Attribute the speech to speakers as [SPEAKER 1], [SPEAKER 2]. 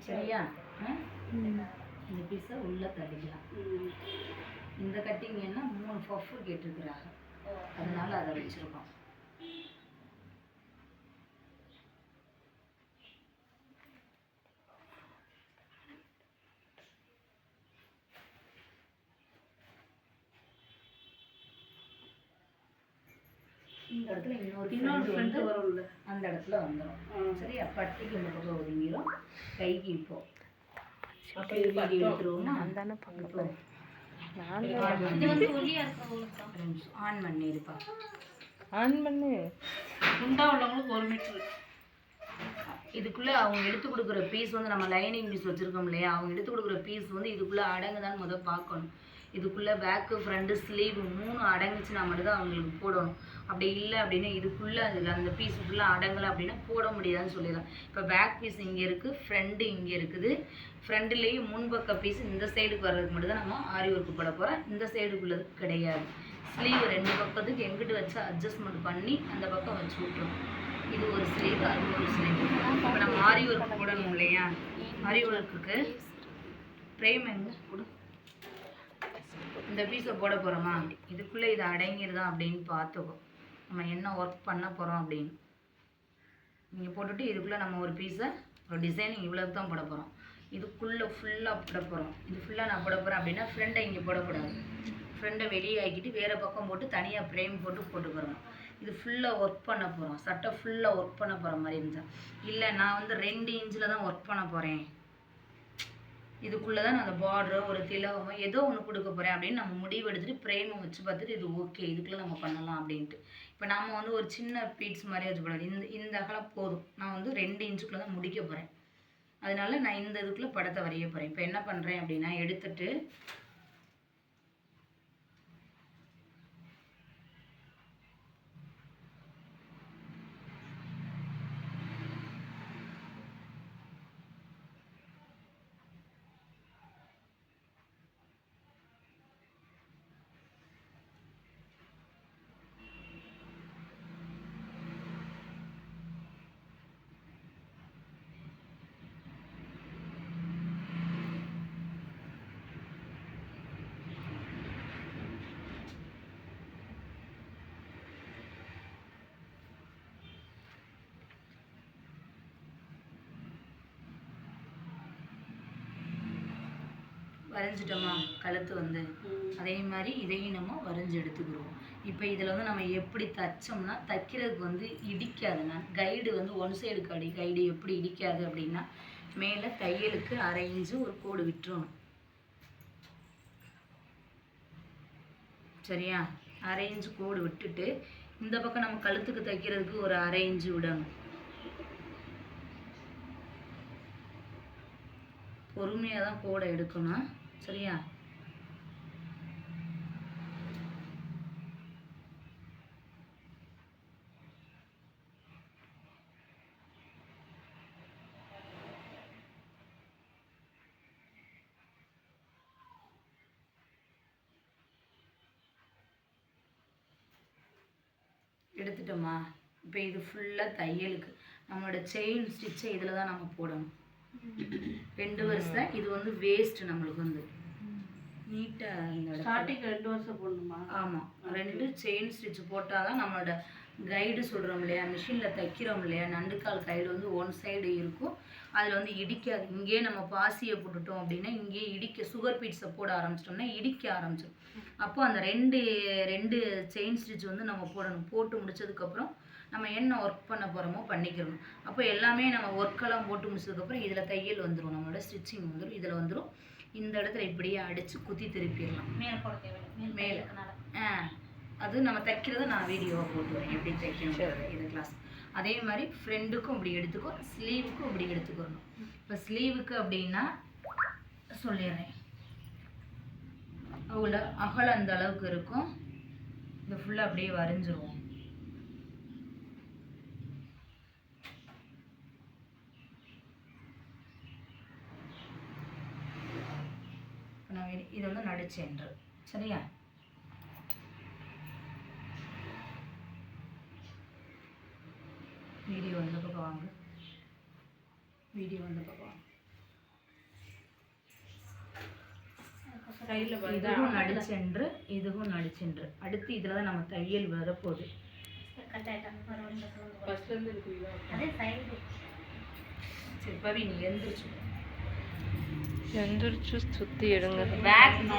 [SPEAKER 1] சரியா? இந்த பீஸை உள்ளே தள்ளிக்கலாம். இந்த கட்டிங் என்ன 3 பஃப் கேட்டிருக்கிறாங்க, அதனால அதை வச்சுருக்கோம். இந்த இடத்துல இன்னொரு ஃப்ரெண்டு வரும்ல, அந்த இடத்துல வந்துடும். சரியா? பட்டிக்கு இந்த பக்கம் ஒதுங்கிடும். கைக்கு இப்போ எடுத்துருவோமா? ஆன் பண்ணிருப்பா.
[SPEAKER 2] ஆன் பண்ணு.
[SPEAKER 1] குண்டா உள்ளவங்களுக்கு 1 மீட்டர். இதுக்குள்ளே அவங்க எடுத்து கொடுக்குற பீஸ் வந்து நம்ம லைனிங் பீஸ் வச்சுருக்கோம் இல்லையா, அவங்க எடுத்து கொடுக்குற பீஸ் வந்து இதுக்குள்ளே அடங்குதான்னு முதல் பார்க்கணும். இதுக்குள்ளே பேக்கு ஃப்ரண்ட்டு ஸ்லீவ் 3 அடங்குச்சுன்னா மட்டும்தான் அவங்களுக்கு போடணும். அப்படி இல்லை அப்படின்னா இதுக்குள்ளே அதில் அந்த பீஸுக்குள்ளே அடங்கலை அப்படின்னா போட முடியாதுன்னு சொல்லிடலாம். இப்போ பேக் பீஸ் இங்கே இருக்குது, ஃப்ரண்ட்டு இங்கே இருக்குது. ஃப்ரண்ட்லேயும் முன்பக்க பீஸ் இந்த சைடுக்கு வர்றதுக்கு மட்டும் தான் நம்ம ஆரி ஒர்க்கு போட போகிறோம். இந்த சைடுக்குள்ளது கிடையாது. ஸ்லீவ் 2 பக்கத்துக்கு எங்கிட்டு வச்சு அட்ஜஸ்ட்மெண்ட் பண்ணி அந்த பக்கம் வச்சு விட்ருவோம். இது ஒரு ஸ்லீவ், அது ஒரு ஸ்லீவ். இப்போ நம்ம ஆரி ஒர்க் போடணும் இல்லையா, ஆரி ஒர்க்குக்கு ஃப்ரேம் எங்கே கொடு. இந்த பீஸை போட போகிறோமா, இதுக்குள்ளே இது அடங்கிடுதா அப்படின்னு பார்த்துக்கோ. நம்ம என்ன ஒர்க் பண்ண போகிறோம் அப்படின்னு நீங்கள் போட்டுட்டு இதுக்குள்ளே நம்ம ஒரு பீஸை ஒரு டிசைனிங் இவ்வளோக்கு தான் போட போகிறோம். இதுக்குள்ளே ஃபுல்லாக போட போகிறோம். இது ஃபுல்லாக நான் போட போகிறேன் அப்படின்னா ஃப்ரெண்டை இங்கே போடக்கூடாது. ஃப்ரெண்டை வெளியே ஆக்கிட்டு வேறு பக்கம் போட்டு தனியாக ஃப்ரேம் போட்டு போகிறோம். இது ஃபுல்லாக ஒர்க் பண்ண போகிறோம். சட்டை ஃபுல்லாக ஒர்க் பண்ண போகிற மாதிரி இருந்துச்சா, இல்லை நான் வந்து 2 இன்ச்சில் தான் ஒர்க் பண்ண போகிறேன், இதுக்குள்ளே தான் நான் அந்த பார்டரோ ஒரு திலகமோ ஏதோ ஒன்று கொடுக்க போகிறேன் அப்படின்னு நம்ம முடிவு எடுத்துகிட்டு ஃப்ரேமை வச்சு பார்த்துட்டு இது ஓகே, இதுக்குள்ளே நம்ம பண்ணலாம் அப்படின்ட்டு. இப்போ நம்ம வந்து ஒரு சின்ன பீட்ஸ் மாதிரி வச்சுக்கூடாது. இந்த அகலம் போதும். நான் வந்து 2 இன்ச்சுக்குள்ளே தான் முடிக்க போகிறேன். அதனால நான் இந்த இதுக்குள்ளே படத்தை வரைய போகிறேன். இப்போ என்ன பண்ணுறேன் அப்படின்னா, எடுத்துட்டு வரைஞ்சிட்டோமா கழுத்து வந்து, அதே மாதிரி இதையும் நம்ம வரைஞ்சி எடுத்துக்கிறோம். இப்போ இதில் வந்து நம்ம எப்படி தைச்சோம்னா தைக்கிறதுக்கு வந்து இடிக்காதுண்ணா. கைடு வந்து 1 சைடு கைடு எப்படி இடிக்காது அப்படின்னா, மேலே தையலுக்கு 1/2 இன்ச்சு ஒரு கோடு விட்டுறணும். சரியா? 1/2 இன்ச்சு கோடு விட்டுட்டு இந்த பக்கம் நம்ம கழுத்துக்கு தைக்கிறதுக்கு ஒரு 1/2 இன்ச்சு விடணும். பொறுமையாக தான் கோடை எடுக்கணும். சரியா? எடுத்துட்டோமா? இப்போ இது ஃபுல்லாக தையலுக்கு நம்மளோட செயின் ஸ்டிச்சை இதில் தான் நம்ம போடணும். 2 வருஷம். இது வந்து வேஸ்ட் நம்மளுக்கு வந்து நீட்டாக இந்த
[SPEAKER 2] ஸ்டார்டிங் 2 வருஷம் போடணுமா?
[SPEAKER 1] ஆமாம், 2 செயின் ஸ்டிச் போட்டால் தான் நம்மளோட கைடு சொல்கிறோம் இல்லையா, மிஷினில் தைக்கிறோம் இல்லையா, நண்டுக்கால் கைடு வந்து 1 சைடு இருக்கும். அதில் வந்து இடிக்காது. இங்கேயே நம்ம பாசியை போட்டுட்டோம் அப்படின்னா இங்கேயே இடிக்க சுகர் பீட்ஸை போட ஆரம்பிச்சிட்டோம்னா இடிக்க ஆரம்பிச்சிடும். அப்போ அந்த 2 செயின் ஸ்டிச் வந்து நம்ம போடணும். போட்டு முடிச்சதுக்கப்புறம் நம்ம என்ன ஒர்க் பண்ண போகிறோமோ பண்ணிக்கிறோம். அப்போ எல்லாமே நம்ம ஒர்க்கெல்லாம் போட்டு முடிச்சதுக்கப்புறம் இதில் தையல் வந்துடும், நம்மளோட ஸ்டிச்சிங் வந்துடும். இதில் வந்துடும். இந்த இடத்துல இப்படியே அடித்து குத்தி திருப்பிடலாம். மேலே அது நம்ம தைக்கிறத நான் வீடியோவாக போட்டு வரேன் எப்படி தைக்கணும் இது கிளாஸ். அதே மாதிரி ஃப்ரெண்டுக்கும் இப்படி எடுத்துக்கோ, ஸ்லீவுக்கும் இப்படி எடுத்துக்கணும். இப்போ ஸ்லீவுக்கு அப்படின்னா சொல்லிடுறேன், அவங்களோட அகலம் அந்த அளவுக்கு இருக்கும். இது ஃபுல்லாக அப்படியே வரைஞ்சிருவோம். நான் இது வந்து நடுச்சென்று. சரியா? வீடியோ வந்த பக்கம் வாங்க, வீடியோ வந்த பக்கம் வாங்க. இதுவும் நடுச்சென்று இதுவும் நடுச்சென்று. அடுத்து இதில் தான் நம்ம தையல் வரப்போகுது. சரி பவி நீ எந்திரிச்சு
[SPEAKER 2] சுற்றி எடுங்க.
[SPEAKER 1] பேக்